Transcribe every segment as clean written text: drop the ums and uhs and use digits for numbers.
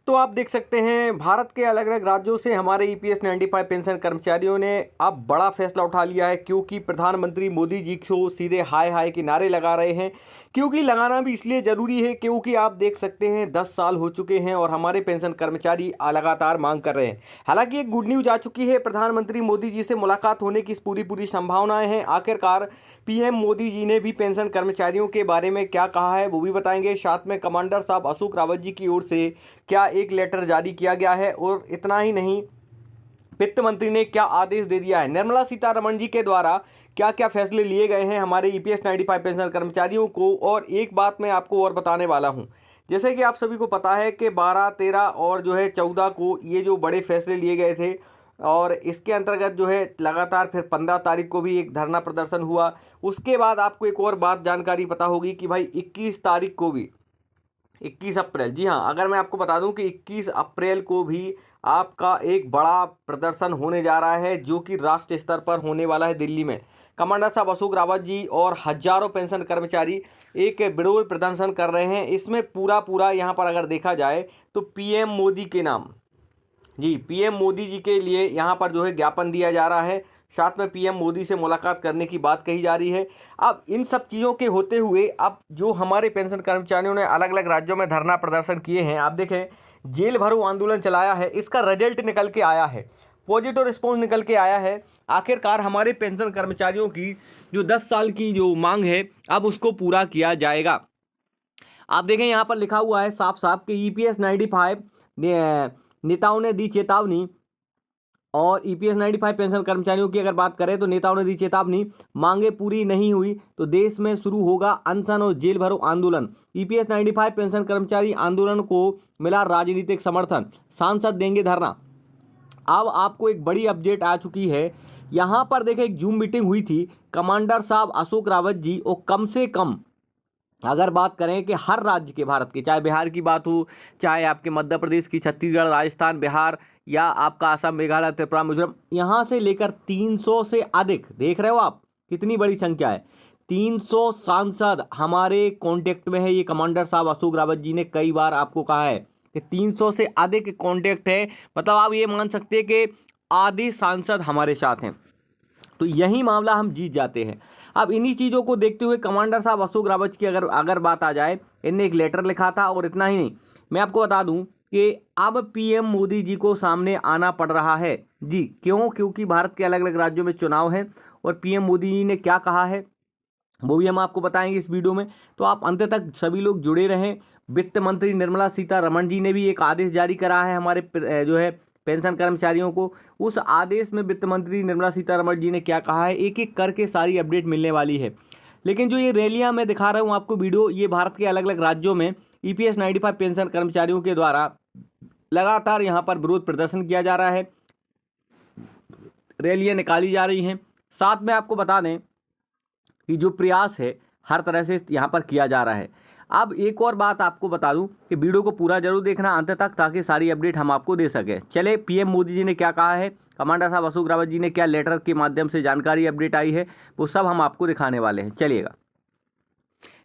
तो आप देख सकते हैं भारत के अलग अलग राज्यों से हमारे ईपीएस 95 पेंशन कर्मचारियों ने अब बड़ा फैसला उठा लिया है, क्योंकि प्रधानमंत्री मोदी जी को सीधे हाय हाय के नारे लगा रहे हैं। क्योंकि लगाना भी इसलिए ज़रूरी है क्योंकि आप देख सकते हैं 10 साल हो चुके हैं और हमारे पेंशन कर्मचारी लगातार मांग कर रहे हैं। हालांकि एक गुड न्यूज़ आ चुकी है, प्रधानमंत्री मोदी जी से मुलाकात होने की पूरी संभावनाएं हैं। आखिरकार पीएम मोदी जी ने भी पेंशन कर्मचारियों के बारे में क्या कहा है वो भी बताएंगे। साथ में कमांडर साहब अशोक रावत जी की ओर से क्या एक लेटर जारी किया गया है, और इतना ही नहीं, वित्त मंत्री ने क्या आदेश दे दिया है, निर्मला सीतारमण जी के द्वारा क्या क्या फैसले लिए गए हैं हमारे ईपीएस 95 पेंशन कर्मचारियों को। और एक बात मैं आपको और बताने वाला हूं, जैसे कि आप सभी को पता है कि 12, 13 और जो है 14 को ये जो बड़े फैसले लिए गए थे, और इसके अंतर्गत जो है लगातार फिर 15 तारीख को भी एक धरना प्रदर्शन हुआ। उसके बाद आपको एक और बात जानकारी पता होगी कि भाई 21 तारीख को भी, 21 अप्रैल, जी हाँ, अगर मैं आपको बता दूं कि 21 अप्रैल को भी आपका एक बड़ा प्रदर्शन होने जा रहा है, जो कि राष्ट्रीय स्तर पर होने वाला है दिल्ली में। कमांडर साहब अशोक रावत जी और हजारों पेंशन कर्मचारी एक विरोध प्रदर्शन कर रहे हैं। इसमें पूरा यहाँ पर अगर देखा जाए तो पीएम मोदी के नाम, जी, पीएम मोदी जी के लिए यहाँ पर जो है ज्ञापन दिया जा रहा है। साथ में पीएम मोदी से मुलाकात करने की बात कही जा रही है। अब इन सब चीज़ों के होते हुए अब जो हमारे पेंशन कर्मचारियों ने अलग अलग राज्यों में धरना प्रदर्शन किए हैं, आप देखें जेल भरो आंदोलन चलाया है, इसका रिजल्ट निकल के आया है, पॉजिटिव रिस्पॉन्स निकल के आया है। आखिरकार हमारे पेंशन कर्मचारियों की जो 10 साल की जो मांग है अब उसको पूरा किया जाएगा। आप देखें यहाँ पर लिखा हुआ है साफ साफ कि ईपीएस 95 नेताओं ने दी चेतावनी, और ईपीएस 95 पेंशन कर्मचारियों की अगर बात करें तो नेताओं ने दी चेतावनी, मांगे पूरी नहीं हुई तो देश में शुरू होगा अनशन और जेल भरो आंदोलन। ईपीएस 95 पेंशन कर्मचारी आंदोलन को मिला राजनीतिक समर्थन, सांसद देंगे धरना। अब आपको एक बड़ी अपडेट आ चुकी है। यहाँ पर देखें एक जूम मीटिंग हुई थी, कमांडर साहब अशोक रावत जी और कम से कम अगर बात करें कि हर राज्य के भारत के, चाहे बिहार की बात हो, चाहे आपके मध्य प्रदेश की, छत्तीसगढ़, राजस्थान, बिहार, या आपका असम, मेघालय, त्रिपुरा, मिजोरम, यहाँ से लेकर 300 से अधिक, देख रहे हो आप कितनी बड़ी संख्या है, 300 सांसद हमारे कांटेक्ट में है। ये कमांडर साहब अशोक रावत जी ने कई बार आपको कहा है कि 300 से अधिक कांटेक्ट है, मतलब आप ये मान सकते हैं कि आधे सांसद हमारे साथ हैं। तो यही मामला हम जीत जाते हैं। अब इन्हीं चीज़ों को देखते हुए कमांडर साहब अशोक रावत की अगर बात आ जाए, इनने एक लेटर लिखा था। और इतना ही नहीं, मैं आपको बता दूं कि अब पीएम मोदी जी को सामने आना पड़ रहा है। जी क्यों? क्योंकि भारत के अलग अलग राज्यों में चुनाव है, और पीएम मोदी जी ने क्या कहा है वो भी हम आपको बताएंगे इस वीडियो में, तो आप अंत तक सभी लोग जुड़े रहें। वित्त मंत्री निर्मला सीतारमण जी ने भी एक आदेश जारी करा है हमारे जो है पेंशन कर्मचारियों को। उस आदेश में वित्त मंत्री निर्मला सीतारमण जी ने क्या कहा है, एक एक करके सारी अपडेट मिलने वाली है। लेकिन जो ये रैलियां मैं दिखा रहा हूँ आपको वीडियो, ये भारत के अलग अलग राज्यों में ईपीएस 95 पेंशन कर्मचारियों के द्वारा लगातार यहाँ पर विरोध प्रदर्शन किया जा रहा है, रैलियां निकाली जा रही हैं। साथ में आपको बता दें कि जो प्रयास है हर तरह से यहाँ पर किया जा रहा है। अब एक और बात आपको बता दूं कि वीडियो को पूरा जरूर देखना अंत तक, ताकि सारी अपडेट हम आपको दे सकें। चले, पीएम मोदी जी ने क्या कहा है, कमांडर साहब अशोक रावत जी ने क्या लेटर के माध्यम से जानकारी अपडेट आई है, वो सब हम आपको दिखाने वाले हैं। चलिएगा,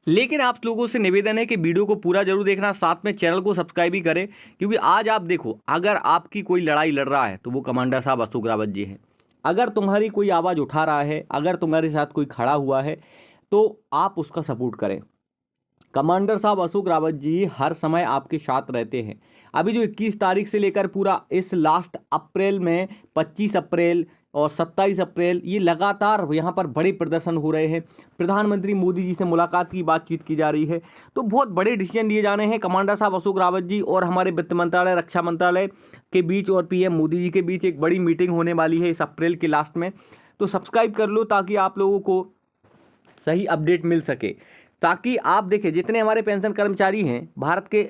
लेकिन आप लोगों से निवेदन है कि वीडियो को पूरा जरूर देखना, साथ में चैनल को सब्सक्राइब भी करें, क्योंकि आज आप देखो, अगर आपकी कोई लड़ाई लड़ रहा है तो वो कमांडर साहब अशोक रावत जी हैं। अगर तुम्हारी कोई आवाज़ उठा रहा है, अगर तुम्हारे साथ कोई खड़ा हुआ है, तो आप उसका सपोर्ट करें। कमांडर साहब अशोक रावत जी हर समय आपके साथ रहते हैं। अभी जो 21 तारीख से लेकर पूरा इस लास्ट अप्रैल में 25 अप्रैल और 27 अप्रैल ये लगातार यहाँ पर बड़े प्रदर्शन हो रहे हैं। प्रधानमंत्री मोदी जी से मुलाकात की बातचीत की जा रही है, तो बहुत बड़े डिसीजन लिए जाने हैं। कमांडर साहब अशोक रावत जी और हमारे वित्त मंत्रालय, रक्षा मंत्रालय के बीच और पीएम मोदी जी के बीच एक बड़ी मीटिंग होने वाली है इस अप्रैल के लास्ट में। तो सब्सक्राइब कर लो ताकि आप लोगों को सही अपडेट मिल सके, ताकि आप देखें जितने हमारे पेंशन कर्मचारी हैं भारत के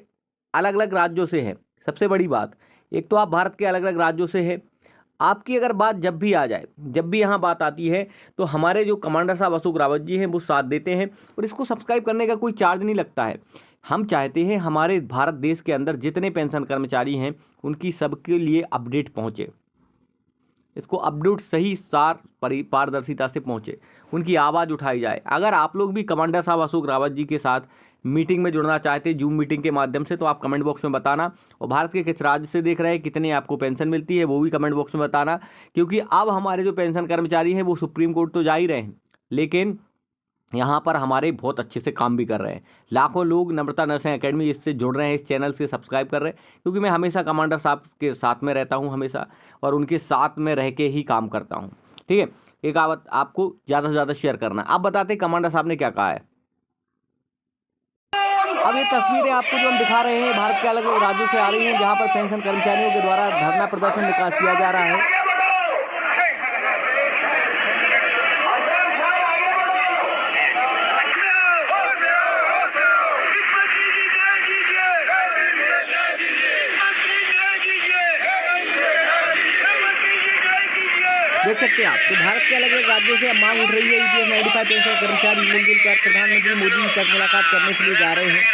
अलग अलग राज्यों से हैं। सबसे बड़ी बात, एक तो आप भारत के अलग अलग राज्यों से हैं, आपकी अगर बात जब भी आ जाए, जब भी यहाँ बात आती है, तो हमारे जो कमांडर साहब अशोक रावत जी हैं वो साथ देते हैं। और इसको सब्सक्राइब करने का कोई चार्ज नहीं लगता है, हम चाहते हैं हमारे भारत देश के अंदर जितने पेंशन कर्मचारी हैं उनकी सबके लिए अपडेट पहुँचे, इसको अपडेट सही सार पारदर्शिता से पहुँचे, उनकी आवाज़ उठाई जाए। अगर आप लोग भी कमांडर साहब अशोक रावत जी के साथ मीटिंग में जुड़ना चाहते हैं, जूम मीटिंग के माध्यम से, तो आप कमेंट बॉक्स में बताना। और भारत के किस राज्य से देख रहे हैं, कितने आपको पेंशन मिलती है, वो भी कमेंट बॉक्स में बताना। क्योंकि अब हमारे जो पेंशन कर्मचारी हैं वो सुप्रीम कोर्ट तो जा ही रहे हैं, लेकिन यहाँ पर हमारे बहुत अच्छे से काम भी कर रहे हैं। लाखों लोग नम्रता नर्सिंग एकेडमी इससे जुड़ रहे हैं, इस चैनल से सब्सक्राइब कर रहे हैं, क्योंकि मैं हमेशा कमांडर साहब के साथ में रहता हूँ हमेशा, और उनके साथ में रह के ही काम करता हूँ। ठीक है, एक आपको ज़्यादा से ज़्यादा शेयर करना। आप बताते कमांडर साहब ने क्या कहा है। अब ये तस्वीरें आपको जो हम दिखा रहे हैं भारत के अलग अलग राज्यों से आ रही हैं, जहाँ पर पेंशन कर्मचारियों के द्वारा धरना प्रदर्शन किया जा रहा है। देख सकते हैं आप, तो भारत के अलग अलग राज्यों से मांग उठ रही है। ईपीएस 95 पेंशन कर्मचारी मिलजुल कर प्रधानमंत्री मोदी जी तक मुलाकात करने के लिए जा रहे हैं।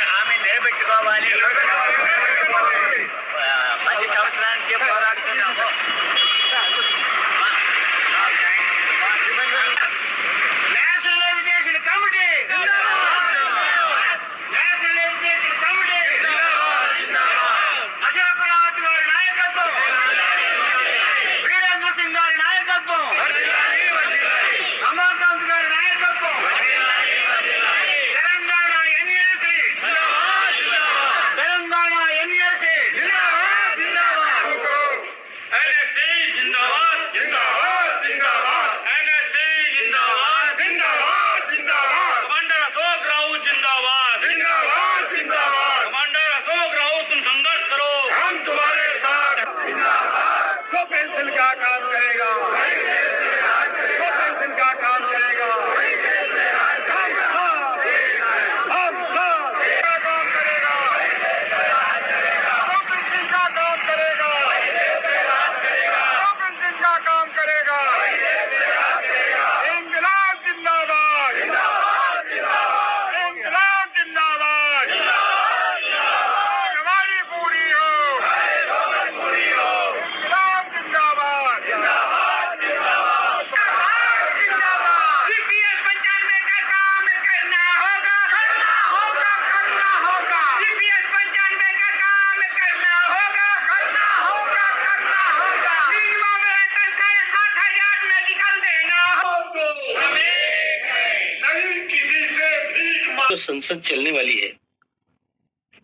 संसद चलने वाली है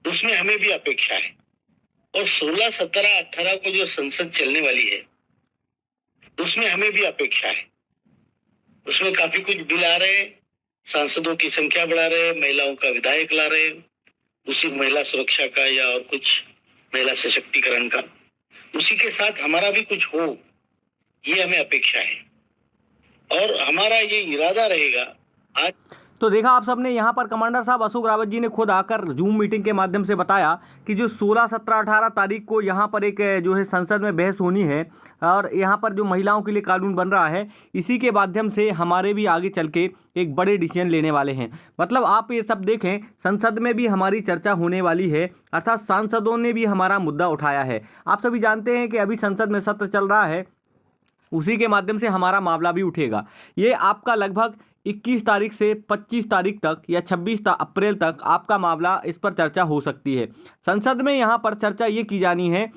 उसमें हमें भी अपेक्षा है, और 16, 17, 18 को जो संसद चलने वाली है उसमें हमें भी अपेक्षा है। उसमें काफी कुछ बिल आ रहे हैं, सांसदों की संख्या बढ़ा रहे हैं, महिलाओं का विधायक ला रहे हैं, उसी महिला सुरक्षा का या और कुछ महिला सशक्तिकरण का, उसी के साथ हमारा भी कुछ हो, ये हमें अपेक्षा है और हमारा ये इरादा रहेगा। आज तो देखा आप सबने, यहाँ पर कमांडर साहब अशोक रावत जी ने खुद आकर जूम मीटिंग के माध्यम से बताया कि जो 16, 17, 18 तारीख को यहाँ पर एक जो है संसद में बहस होनी है, और यहाँ पर जो महिलाओं के लिए कानून बन रहा है, इसी के माध्यम से हमारे भी आगे चल के एक बड़े डिसीजन लेने वाले हैं। मतलब आप ये सब देखें, संसद में भी हमारी चर्चा होने वाली है, अर्थात सांसदों ने भी हमारा मुद्दा उठाया है। आप सभी जानते हैं कि अभी संसद में सत्र चल रहा है, उसी के माध्यम से हमारा मामला भी उठेगा। ये आपका लगभग 21 तारीख से 25 तारीख तक या 26 अप्रैल तक आपका मामला, इस पर चर्चा हो सकती है। संसद में यहाँ पर चर्चा ये की जानी है,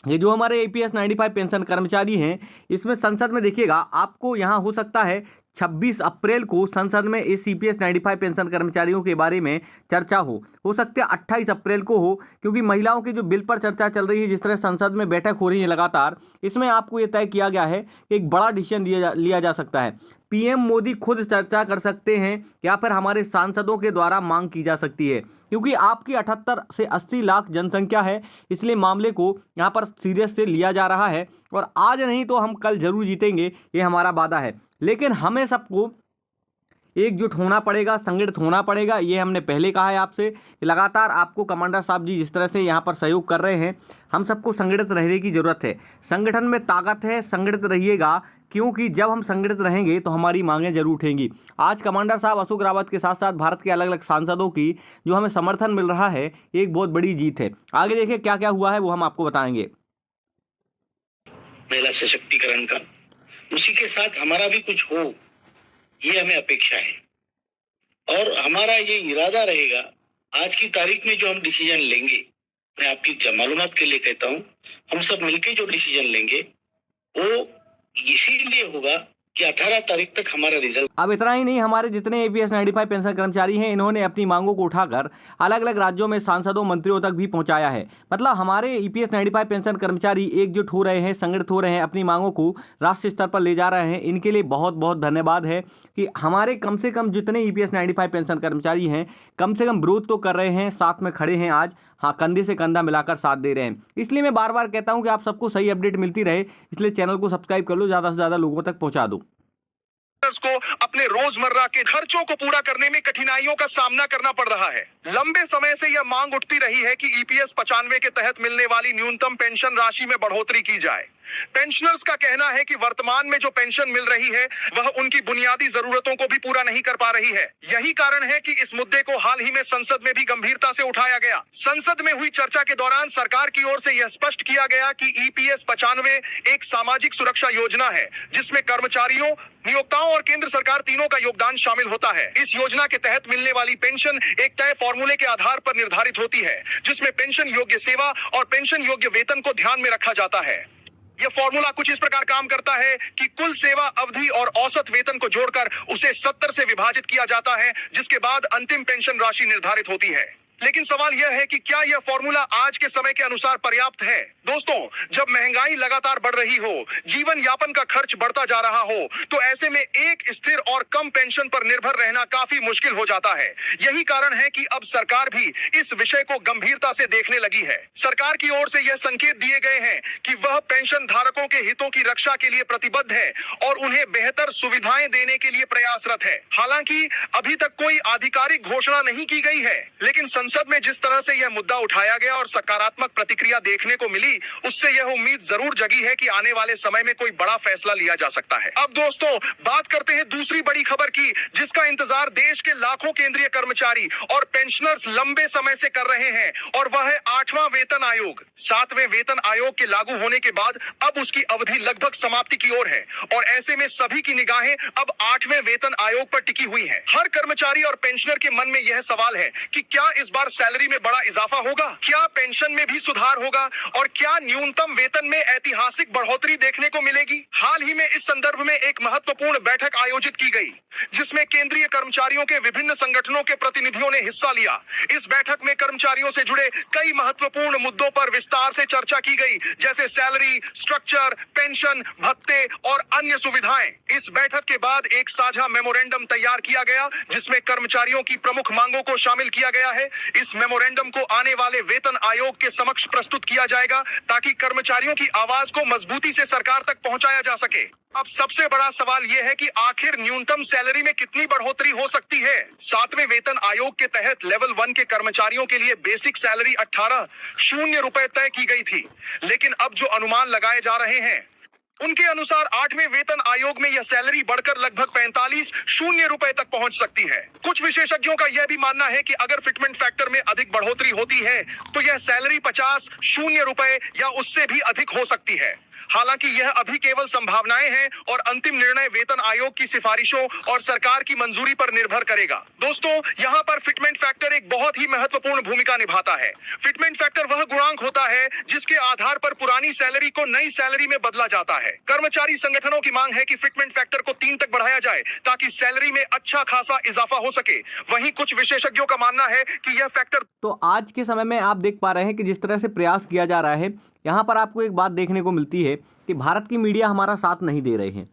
ये जो हमारे ईपीएस 95 पेंशन कर्मचारी हैं, इसमें संसद में देखिएगा आपको यहाँ हो सकता है 26 अप्रैल को संसद में इस ईपीएस 95 पेंशन कर्मचारियों के बारे में चर्चा हो सकता है 28 अप्रैल को हो, क्योंकि महिलाओं के जो बिल पर चर्चा चल रही है, जिस तरह संसद में बैठक हो रही है लगातार, इसमें आपको ये तय किया गया है कि एक बड़ा डिसीजन लिया जा सकता है। पीएम मोदी खुद चर्चा कर सकते हैं या फिर हमारे सांसदों के द्वारा मांग की जा सकती है, क्योंकि आपकी 78 से 80 लाख जनसंख्या है, इसलिए मामले को यहाँ पर सीरियस से लिया जा रहा है, और आज नहीं तो हम कल जरूर जीतेंगे, ये हमारा वादा है। लेकिन हमें सबको एकजुट होना पड़ेगा, संगठित होना पड़ेगा। ये हमने पहले कहा है आपसे कि लगातार आपको कमांडर साहब जी जिस तरह से यहाँ पर सहयोग कर रहे हैं, हम सबको संगठित रहने की ज़रूरत है। संगठन में ताकत है, संगठित रहिएगा, क्योंकि जब हम संगठित रहेंगे तो हमारी मांगें जरूर उठेंगी। आज कमांडर साहब अशोक रावत के साथ साथ भारत के अलग अलग सांसदों की जो हमें समर्थन मिल रहा है, एक बहुत बड़ी जीत है। आगे देखिए क्या क्या हुआ है वो हम आपको बताएंगे। महिला सशक्तिकरण का, उसी के साथ हमारा भी कुछ हो, ये हमें अपेक्षा है और हमारा ये इरादा रहेगा। आज की तारीख में जो हम डिसीजन लेंगे, मैं आपकी मालूमात के लिए कहता हूँ, हम सब मिलकर जो डिसीजन लेंगे वो इसीलिए होगा कि 18 तारीख तक हमारा रिजल्ट। अब इतना ही नहीं, हमारे जितने APS 95 पेंशन कर्मचारी हैं, इन्होंने अपनी मांगों को उठाकर अलग अलग राज्यों में सांसदों मंत्रियों तक भी पहुंचाया है। मतलब हमारे EPS 95 पेंशन कर्मचारी एकजुट हो रहे हैं, संगठित हो रहे हैं, अपनी मांगों को राष्ट्रीय स्तर पर ले जा रहे हैं। इनके लिए बहुत बहुत धन्यवाद है कि हमारे कम से कम जितने EPS 95 पेंशन कर्मचारी हैं, कम से कम विरोध तो कर रहे हैं, साथ में खड़े हैं आज, हाँ, कंधे से कंधा मिलाकर साथ दे रहे हैं। इसलिए मैं बार बार कहता हूं कि आप सबको सही अपडेट मिलती रहे, इसलिए चैनल को सब्सक्राइब कर लो, ज़्यादा से ज़्यादा लोगों तक पहुंचा दो। को अपने रोजमर्रा के खर्चों को पूरा करने में कठिनाइयों का सामना करना पड़ रहा है। लंबे समय से यह मांग उठती रही है कि EPS 95 के तहत मिलने वाली न्यूनतम पेंशन राशि में बढ़ोतरी की जाए। पेंशनर्स का कहना है कि वर्तमान में जो पेंशन मिल रही है वह उनकी बुनियादी जरूरतों को भी पूरा नहीं कर पा रही है। यही कारण है कि इस मुद्दे को हाल ही में संसद में भी गंभीरता से उठाया गया। संसद में हुई चर्चा के दौरान सरकार की ओर से यह स्पष्ट किया गया कि EPS 95 एक सामाजिक सुरक्षा योजना है जिसमें कर्मचारियों, नियोक्ताओं और केंद्र सरकार तीनों का योगदान शामिल होता है। इस योजना के तहत मिलने वाली पेंशन एक तय फॉर्मूले के आधार पर निर्धारित होती है, जिसमें पेंशन योग्य सेवा और पेंशन योग्य वेतन को ध्यान में रखा जाता है। यह फॉर्मूला कुछ इस प्रकार काम करता है कि कुल सेवा अवधि और औसत वेतन को जोड़कर उसे 70 से विभाजित किया जाता है, जिसके बाद अंतिम पेंशन राशि निर्धारित होती है। लेकिन सवाल यह है कि क्या यह फॉर्मूला आज के समय के अनुसार पर्याप्त है? दोस्तों, जब महंगाई लगातार बढ़ रही हो, जीवन यापन का खर्च बढ़ता जा रहा हो, तो ऐसे में एक स्थिर और कम पेंशन पर निर्भर रहना काफी मुश्किल हो जाता है। यही कारण है कि अब सरकार भी इस विषय को गंभीरता से देखने लगी है। सरकार की ओर से यह संकेत दिए गए हैं कि वह पेंशन धारकों के हितों की रक्षा के लिए प्रतिबद्ध है और उन्हें बेहतर सुविधाएं देने के लिए प्रयासरत है। हालांकि अभी तक कोई आधिकारिक घोषणा नहीं की गई है, लेकिन संसद में जिस तरह से यह मुद्दा उठाया गया और सकारात्मक प्रतिक्रिया देखने को मिली, उससे यह उम्मीद जरूर जगी है कि आने वाले समय में कोई बड़ा फैसला लिया जा सकता है। अब दोस्तों, बात करते हैं दूसरी बड़ी खबर की, जिसका इंतजार देश के लाखों केंद्रीय कर्मचारी और पेंशनर्स लंबे समय से कर रहे हैं, और वह है 8वां वेतन आयोग। 7वें वेतन आयोग के लागू होने के बाद अब उसकी अवधि लगभग समाप्ति की ओर है और ऐसे में सभी की निगाहें अब 8वें वेतन आयोग पर टिकी हुई हैं। हर कर्मचारी और पेंशनर के मन में यह सवाल है कि क्या इस बार सैलरी में बड़ा इजाफा होगा, क्या पेंशन में भी सुधार होगा और क्या न्यूनतम वेतन में ऐतिहासिक बढ़ोतरी देखने को मिलेगी। हाल ही में इस संदर्भ में एक महत्वपूर्ण बैठक आयोजित की गई, जिसमें केंद्रीय कर्मचारियों के विभिन्न संगठनों के प्रतिनिधियों ने हिस्सा लिया। इस बैठक में कर्मचारियों से जुड़े कई महत्वपूर्ण मुद्दों पर विस्तार से चर्चा की गई, जैसे सैलरी स्ट्रक्चर, पेंशन, भत्ते और अन्य सुविधाएं। इस बैठक के बाद एक साझा मेमोरेंडम तैयार किया गया, जिसमें कर्मचारियों की प्रमुख मांगों को शामिल किया गया है। इस मेमोरेंडम को आने वाले वेतन आयोग के समक्ष प्रस्तुत किया जाएगा, ताकि कर्मचारियों की आवाज को मजबूती से सरकार तक पहुंचाया जा सके। अब सबसे बड़ा सवाल यह है कि आखिर न्यूनतम सैलरी में कितनी बढ़ोतरी हो सकती है। 7वें वेतन आयोग के तहत लेवल 1 के कर्मचारियों के लिए बेसिक सैलरी 18,000 रुपए तय की गई थी, लेकिन अब जो अनुमान लगाए जा रहे हैं उनके अनुसार 8वें वेतन आयोग में यह सैलरी बढ़कर लगभग 45,000 रुपए तक पहुंच सकती है। कुछ विशेषज्ञों का यह भी मानना है कि अगर फिटमेंट फैक्टर में अधिक बढ़ोतरी होती है तो यह सैलरी 50,000 रुपए या उससे भी अधिक हो सकती है। हालांकि यह अभी केवल संभावनाएं हैं और अंतिम निर्णय वेतन आयोग की सिफारिशों और सरकार की मंजूरी पर निर्भर करेगा। दोस्तों, यहाँ पर फिटमेंट फैक्टर एक बहुत ही महत्वपूर्ण भूमिका निभाता है। फिटमेंट फैक्टर वह गुणांक होता है जिसके आधार पर पुरानी सैलरी को नई सैलरी में बदला जाता है। कर्मचारी संगठनों की मांग है कि फिटमेंट फैक्टर को 3 तक बढ़ाया जाए, ताकि सैलरी में अच्छा खासा इजाफा हो सके। वहीं कुछ विशेषज्ञों का मानना है कि यह फैक्टर। तो आज के समय में आप देख पा रहे हैं कि जिस तरह से प्रयास किया जा रहा है, यहाँ पर आपको एक बात देखने को मिलती है कि भारत की मीडिया हमारा साथ नहीं दे रहे हैं।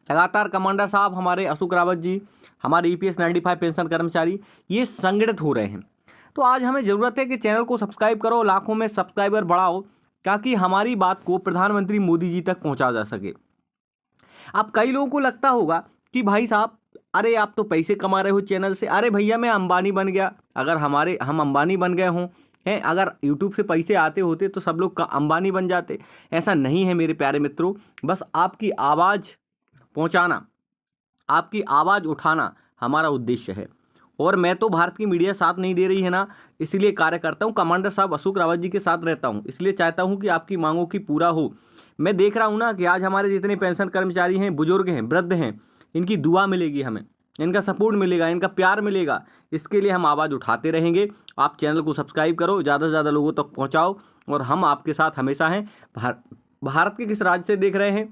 लगातार कमांडर साहब, हमारे अशोक रावत जी, हमारे EPS 95 पेंशन कर्मचारी, ये संगठित हो रहे हैं। तो आज हमें ज़रूरत है कि चैनल को सब्सक्राइब करो, लाखों में सब्सक्राइबर बढ़ाओ, ताकि हमारी बात को प्रधानमंत्री मोदी जी तक पहुँचा जा सके। अब कई लोगों को लगता होगा कि भाई साहब, अरे आप तो पैसे कमा रहे हो चैनल से, अरे भैया मैं अंबानी बन गया। अगर हम अंबानी बन गए हों हैं। अगर यूट्यूब से पैसे आते होते तो सब लोग अंबानी बन जाते। ऐसा नहीं है मेरे प्यारे मित्रों, बस आपकी आवाज़ पहुंचाना, आपकी आवाज़ उठाना हमारा उद्देश्य है। और मैं तो भारत की मीडिया साथ नहीं दे रही है ना, इसलिए कार्य करता हूँ। कमांडर साहब अशोक रावत जी के साथ रहता हूँ, इसलिए चाहता हूँ कि आपकी मांगों की पूरा हो। मैं देख रहा हूँ ना कि आज हमारे जितने पेंशन कर्मचारी हैं, बुजुर्ग हैं, वृद्ध हैं, इनकी दुआ मिलेगी, हमें इनका सपोर्ट मिलेगा, इनका प्यार मिलेगा। इसके लिए हम आवाज़ उठाते रहेंगे। आप चैनल को सब्सक्राइब करो, ज़्यादा से ज़्यादा लोगों तक पहुँचाओ, और हम आपके साथ हमेशा हैं। भारत के किस राज्य से देख रहे हैं,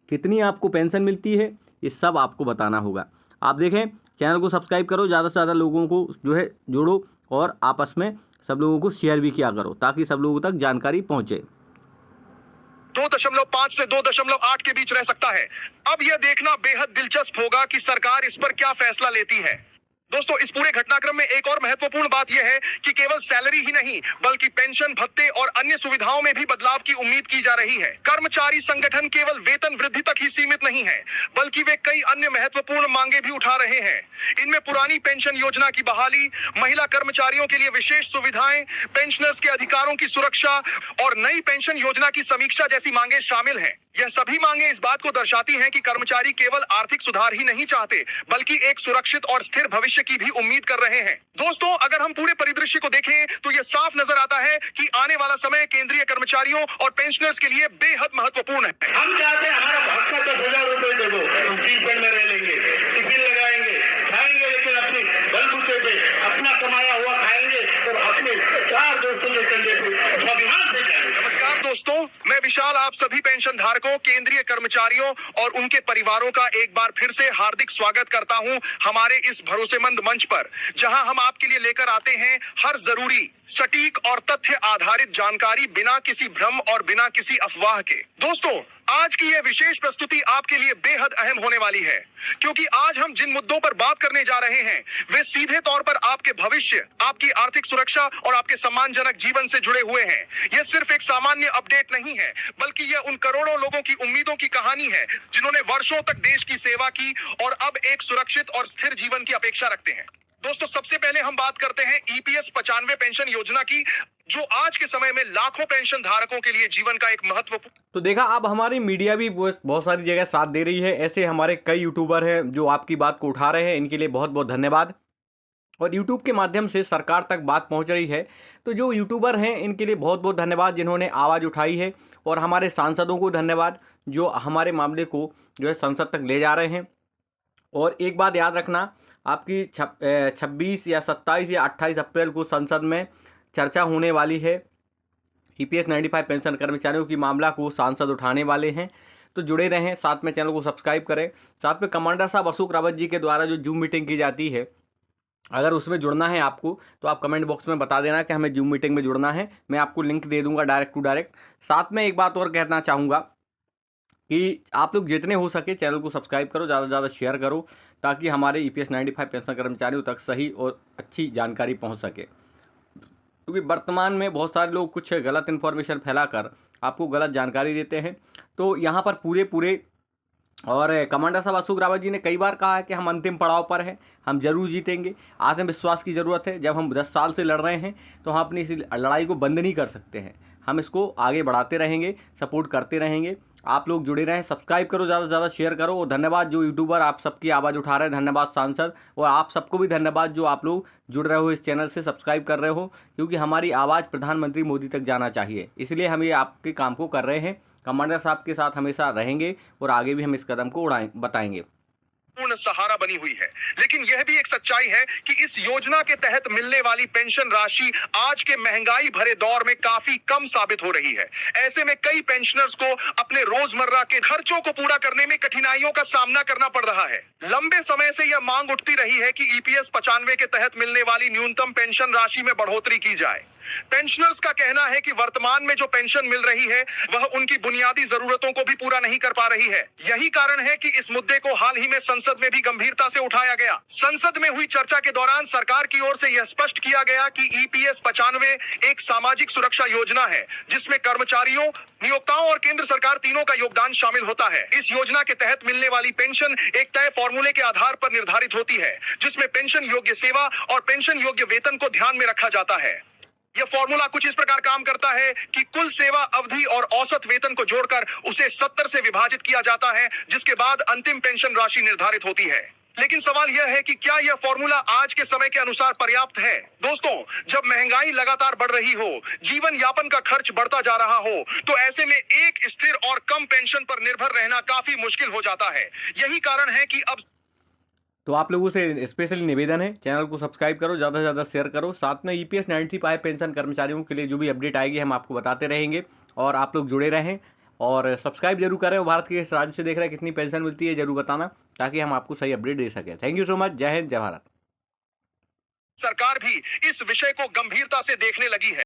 कितनी आपको पेंशन मिलती है, ये सब आपको बताना होगा। आप देखें, चैनल को सब्सक्राइब करो, ज़्यादा से ज़्यादा लोगों को जो है जोड़ो, और आपस में सब लोगों को शेयर भी किया करो, ताकि सब लोगों तक जानकारी पहुंचे। 2.5 से 2.8 के बीच रह सकता है। अब यह देखना बेहद दिलचस्प होगा कि सरकार इस पर क्या फैसला लेती है। दोस्तों, इस पूरे घटनाक्रम में एक और महत्वपूर्ण बात यह है कि केवल सैलरी ही नहीं, बल्कि पेंशन, भत्ते और अन्य सुविधाओं में भी बदलाव की उम्मीद की जा रही है। कर्मचारी संगठन केवल वेतन वृद्धि तक ही सीमित नहीं है, बल्कि वे कई अन्य महत्वपूर्ण मांगे भी उठा रहे हैं। इनमें पुरानी पेंशन योजना की बहाली, महिला कर्मचारियों के लिए विशेष सुविधाएं, पेंशनर्स के अधिकारों की सुरक्षा और नई पेंशन योजना की समीक्षा जैसी मांगे शामिल हैं। यह सभी मांगे इस बात को दर्शाती हैं कि कर्मचारी केवल आर्थिक सुधार ही नहीं चाहते, बल्कि एक सुरक्षित और स्थिर भविष्य की भी उम्मीद कर रहे हैं। दोस्तों, अगर हम पूरे परिदृश्य को देखें तो यह साफ नजर आता है कि आने वाला समय केंद्रीय कर्मचारियों और पेंशनर्स के लिए बेहद महत्वपूर्ण है। हम चाहते हैं हमारा भत्ता 10,000 रुपए दे दो, हम पेंशन में रह लेंगे, टिफिन लगाएंगे, खाएंगे, लेकिन अपनी बलबूते पे अपना कमाया हुआ खाएंगे और अपने 4 दोस्तों के कंधे पे स्वाभिमान से जाएंगे। नमस्कार दोस्तों, मैं विशाल आप सभी पेंशन धारकों, केंद्रीय कर्मचारियों और उनके परिवारों का एक बार फिर से हार्दिक स्वागत करता हूं हमारे इस भरोसेमंद मंच पर, जहां हम आपके लिए लेकर आते हैं हर जरूरी, सटीक और तथ्य आधारित जानकारी, बिना किसी भ्रम और बिना किसी अफवाह के। दोस्तों, आज की यह विशेष प्रस्तुति आपके लिए बेहद अहम होने वाली है, क्योंकि आज हम जिन मुद्दों पर बात करने जा रहे हैं वे सीधे तौर पर आपके भविष्य, आपकी आर्थिक सुरक्षा और आपके सम्मानजनक जीवन से जुड़े हुए हैं। यह सिर्फ एक सामान्य अपडेट नहीं है, बल्कि यह उन करोड़ों लोगों की उम्मीदों की कहानी है जिन्होंने वर्षों तक देश की सेवा की और अब एक सुरक्षित और स्थिर जीवन की अपेक्षा रखते हैं। दोस्तों, सबसे पहले हम बात करते हैं EPS 95 पेंशन योजना की, जो आज के समय में लाखों पेंशन धारकों के लिए जीवन का एक महत्वपूर्ण। तो देखा, अब हमारी मीडिया भी बहुत सारी जगह साथ दे रही है। ऐसे हमारे कई यूट्यूबर हैं जो आपकी बात को उठा रहे हैं, इनके लिए बहुत बहुत धन्यवाद। और यूट्यूब के माध्यम से सरकार तक बात पहुंच रही है, तो जो यूट्यूबर हैं इनके लिए बहुत बहुत धन्यवाद जिन्होंने आवाज़ उठाई है। और हमारे सांसदों को धन्यवाद जो हमारे मामले को जो है संसद तक ले जा रहे हैं। और एक बात याद रखना, आपकी 26 या 27 या 28 अप्रैल को संसद में चर्चा होने वाली है। EPS 95 पेंशन कर्मचारियों की मामला को सांसद उठाने वाले हैं, तो जुड़े रहें, साथ में चैनल को सब्सक्राइब करें। साथ में कमांडर साहब अशोक रावत जी के द्वारा जो जूम मीटिंग की जाती है, अगर उसमें जुड़ना है आपको तो आप कमेंट बॉक्स में बता देना कि हमें जूम मीटिंग में जुड़ना है, मैं आपको लिंक दे दूंगा डायरेक्ट टू डायरेक्ट। साथ में एक बात और कहना चाहूँगा कि आप लोग जितने हो सके चैनल को सब्सक्राइब करो, ज़्यादा से ज़्यादा शेयर करो, ताकि हमारे EPS 95 पेंशन कर्मचारियों तक सही और अच्छी जानकारी पहुंच सके। क्योंकि वर्तमान में बहुत सारे लोग कुछ गलत इन्फॉर्मेशन फैलाकर आपको गलत जानकारी देते हैं। तो यहाँ पर पूरे और कमांडर साहब अशोक रावत जी ने कई बार कहा है कि हम अंतिम पड़ाव पर हैं, हम जरूर जीतेंगे। आत्मविश्वास की ज़रूरत है। जब हम 10 साल से लड़ रहे हैं तो हम अपनी इस लड़ाई को बंद नहीं कर सकते हैं, हम इसको आगे बढ़ाते रहेंगे, सपोर्ट करते रहेंगे। आप लोग जुड़े रहें, सब्सक्राइब करो, ज़्यादा से ज़्यादा शेयर करो। और धन्यवाद जो यूट्यूबर आप सबकी आवाज़ उठा रहे हैं, धन्यवाद सांसद, और आप सबको भी धन्यवाद जो आप लोग जुड़ रहे हो इस चैनल से, सब्सक्राइब कर रहे हो, क्योंकि हमारी आवाज़ प्रधानमंत्री मोदी तक जाना चाहिए, इसलिए हम ये आपके काम को कर रहे हैं। कमांडर साहब के साथ हमेशा रहेंगे और आगे भी हम इस कदम को बताएंगे। पूर्ण सहारा बनी हुई है। लेकिन यह भी एक सच्चाई है कि इस योजना के तहत मिलने वाली पेंशन राशि आज के महंगाई भरे दौर में काफी कम साबित हो रही है। ऐसे में कई पेंशनर्स को अपने रोजमर्रा के खर्चों को पूरा करने में कठिनाइयों का सामना करना पड़ रहा है। लंबे समय से यह मांग उठती रही है कि EPS 95 के तहत मिलने वाली न्यूनतम पेंशन राशि में बढ़ोतरी की जाए। पेंशनर्स का कहना है कि वर्तमान में जो पेंशन मिल रही है वह उनकी बुनियादी जरूरतों को भी पूरा नहीं कर पा रही है। यही कारण है कि इस मुद्दे को हाल ही में संसद में भी गंभीरता से उठाया गया। संसद में हुई चर्चा के दौरान सरकार की ओर से यह स्पष्ट किया गया कि EPS 95 एक सामाजिक सुरक्षा योजना है, जिसमें कर्मचारियों, नियोक्ताओं और केंद्र सरकार तीनों का योगदान शामिल होता है। इस योजना के तहत मिलने वाली पेंशन एक तय फॉर्मूले के आधार पर निर्धारित होती है, जिसमें पेंशन योग्य सेवा और पेंशन योग्य वेतन को ध्यान में रखा जाता है। यह फॉर्मूला कुछ इस प्रकार काम करता है कि कुल सेवा अवधि और औसत वेतन को जोड़कर उसे 70 से विभाजित किया जाता है, जिसके बाद अंतिम पेंशन राशि निर्धारित होती है। लेकिन सवाल यह है कि क्या यह फॉर्मूला आज के समय के अनुसार पर्याप्त है? दोस्तों, जब महंगाई लगातार बढ़ रही हो, जीवन यापन का खर्च बढ़ता जा रहा हो, तो ऐसे में एक स्थिर और कम पेंशन पर निर्भर रहना काफी मुश्किल हो जाता है। यही कारण है कि अब तो आप लोगों से स्पेशली निवेदन है, चैनल को सब्सक्राइब करो, ज़्यादा से ज़्यादा शेयर करो। साथ में ईपीएस 95 पेंशन कर्मचारियों के लिए जो भी अपडेट आएगी हम आपको बताते रहेंगे और आप लोग जुड़े रहें और सब्सक्राइब जरूर करें। भारत के इस राज्य से देख रहे हैं कितनी पेंशन मिलती है जरूर बताना, ताकि हम आपको सही अपडेट दे सकें। Thank you so much. जय हिंद, जय भारत। सरकार भी इस विषय को गंभीरता से देखने लगी है।